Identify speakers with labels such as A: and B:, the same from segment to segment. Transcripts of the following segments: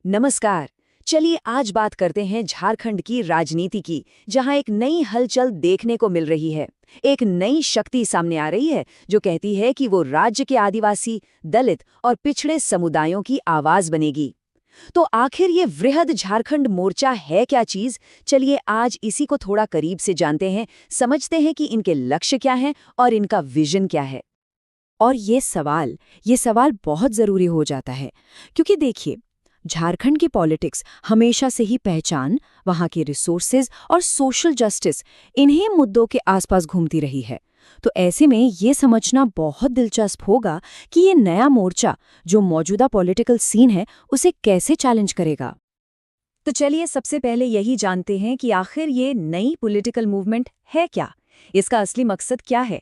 A: नमस्कार। चलिए आज बात करते हैं झारखंड की राजनीति की, जहां एक नई हलचल देखने को मिल रही है। एक नई शक्ति सामने आ रही है जो कहती है कि वो राज्य के आदिवासी, दलित और पिछड़े समुदायों की आवाज बनेगी। तो आखिर ये वृहद झारखंड मोर्चा है क्या चीज? चलिए आज इसी को थोड़ा करीब से जानते हैं, समझते हैं कि इनके लक्ष्य क्या हैं और इनका विजन क्या है।
B: और ये सवाल बहुत ज़रूरी हो जाता है, क्योंकि देखिए, झारखंड की पॉलिटिक्स हमेशा से ही पहचान, वहाँ के रिसोर्सेज और सोशल जस्टिस, इन्हीं मुद्दों के आसपास घूमती रही है। तो ऐसे में ये समझना बहुत दिलचस्प होगा कि ये नया मोर्चा, जो मौजूदा पॉलिटिकल सीन है, उसे कैसे चैलेंज करेगा।
A: तो चलिए सबसे पहले यही जानते हैं कि आखिर ये नई पॉलिटिकल मूवमेंट है क्या, इसका असली मकसद क्या है।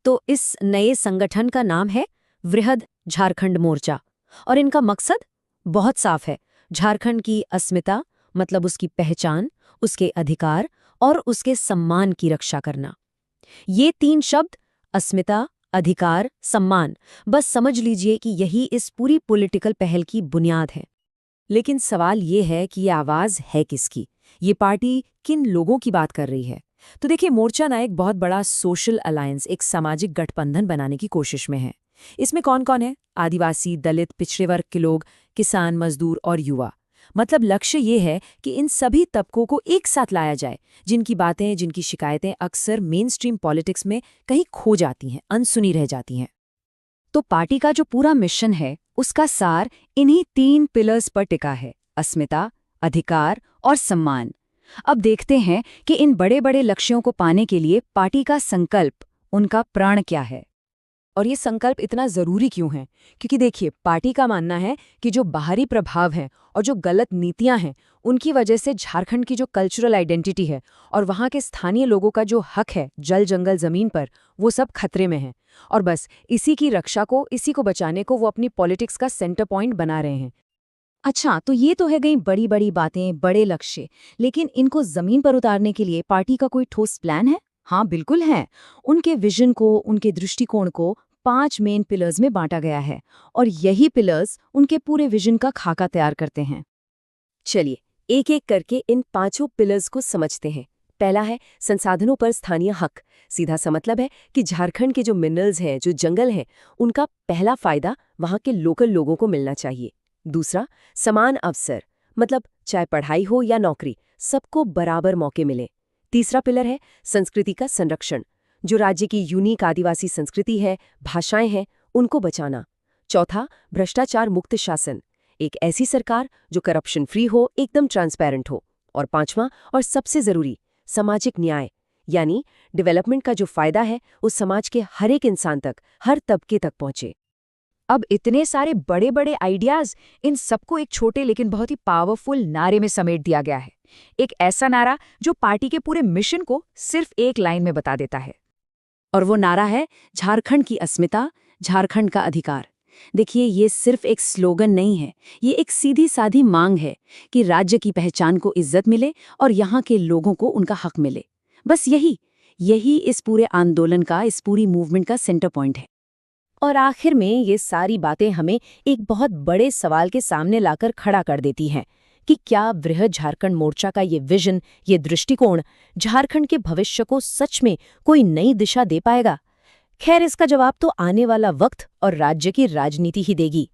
B: तो इस नए संगठन का नाम है वृहद झारखंड मोर्चा, और इनका मकसद बहुत साफ है। झारखंड की अस्मिता, मतलब उसकी पहचान, उसके अधिकार और उसके सम्मान की रक्षा करना। ये तीन शब्द, अस्मिता, अधिकार, सम्मान, बस समझ लीजिए कि यही इस पूरी पॉलिटिकल पहल की बुनियाद है। लेकिन सवाल ये है कि ये आवाज है किसकी, ये पार्टी किन लोगों की बात कर रही है। तो देखिए, मोर्चा ना एक बहुत बड़ा सोशल अलायंस, एक सामाजिक गठबंधन बनाने की कोशिश में है। इसमें कौन कौन है? आदिवासी, दलित, पिछड़े वर्ग के लोग, किसान, मजदूर और युवा। मतलब लक्ष्य ये है कि इन सभी तबकों को एक साथ लाया जाए, जिनकी बातें, जिनकी शिकायतें अक्सर मेन स्ट्रीम पॉलिटिक्स में कहीं खो जाती हैं, अनसुनी रह जाती हैं।
A: तो पार्टी का जो पूरा मिशन है, उसका सार इन्हीं तीन पिलर्स पर टिका है: अस्मिता, अधिकार और सम्मान। अब देखते हैं कि इन बड़े बड़े लक्ष्यों को पाने के लिए पार्टी का संकल्प, उनका प्रण क्या है। और ये संकल्प इतना जरूरी क्यों है? क्योंकि देखिए, पार्टी का मानना है कि जो बाहरी प्रभाव हैं और जो गलत नीतियां हैं, उनकी वजह से झारखंड की जो कल्चरल आइडेंटिटी है और वहाँ के स्थानीय लोगों का जो हक है जल जंगल जमीन पर, वो सब खतरे में है। और बस इसी की रक्षा को, इसी को बचाने को वो अपनी पॉलिटिक्स का सेंटर पॉइंट बना रहे हैं। अच्छा, तो ये तो है गई बड़ी बड़ी बातें, बड़े लक्ष्य, लेकिन इनको जमीन पर उतारने के लिए पार्टी का कोई ठोस प्लान है? हाँ, बिल्कुल है। उनके विजन को, उनके दृष्टिकोण को 5 मेन पिलर्स में बांटा गया है, और यही पिलर्स उनके पूरे विजन का खाका तैयार करते हैं।
B: चलिए एक एक करके इन पांचों पिलर्स को समझते हैं। पहला है संसाधनों पर स्थानीय हक। सीधा सा मतलब है कि झारखंड के जो मिनरल्स हैं, जो जंगल हैं, उनका पहला फायदा वहाँ के लोकल लोगों को मिलना चाहिए। दूसरा, समान अवसर, मतलब चाहे पढ़ाई हो या नौकरी, सबको बराबर मौके मिले। तीसरा पिलर है संस्कृति का संरक्षण, जो राज्य की यूनिक आदिवासी संस्कृति है, भाषाएं हैं, उनको बचाना। चौथा, भ्रष्टाचार मुक्त शासन, एक ऐसी सरकार जो करप्शन फ्री हो, एकदम ट्रांसपेरेंट हो। और पांचवां और सबसे जरूरी, सामाजिक न्याय, यानी डेवलपमेंट का जो फायदा है उस समाज के हर एक इंसान तक, हर तबके तक पहुंचे।
A: अब इतने सारे बड़े बड़े आइडियाज, इन सबको एक छोटे लेकिन बहुत ही पावरफुल नारे में समेट दिया गया है। एक ऐसा नारा जो पार्टी के पूरे मिशन को सिर्फ एक लाइन में बता देता है। और वो नारा है झारखंड की अस्मिता, झारखंड का अधिकार। देखिए, ये सिर्फ एक स्लोगन नहीं है, ये एक सीधी साधी मांग है कि राज्य की पहचान को इज्जत मिले और यहाँ के लोगों को उनका हक मिले। बस यही यही इस पूरे आंदोलन का, इस पूरी मूवमेंट का सेंटर पॉइंट है।
B: और आखिर में ये सारी बातें हमें एक बहुत बड़े सवाल के सामने लाकर खड़ा कर देती हैं कि क्या वृहद झारखंड मोर्चा का ये विजन, ये दृष्टिकोण झारखंड के भविष्य को सच में कोई नई दिशा दे पाएगा? खैर, इसका जवाब तो आने वाला वक्त और राज्य की राजनीति ही देगी।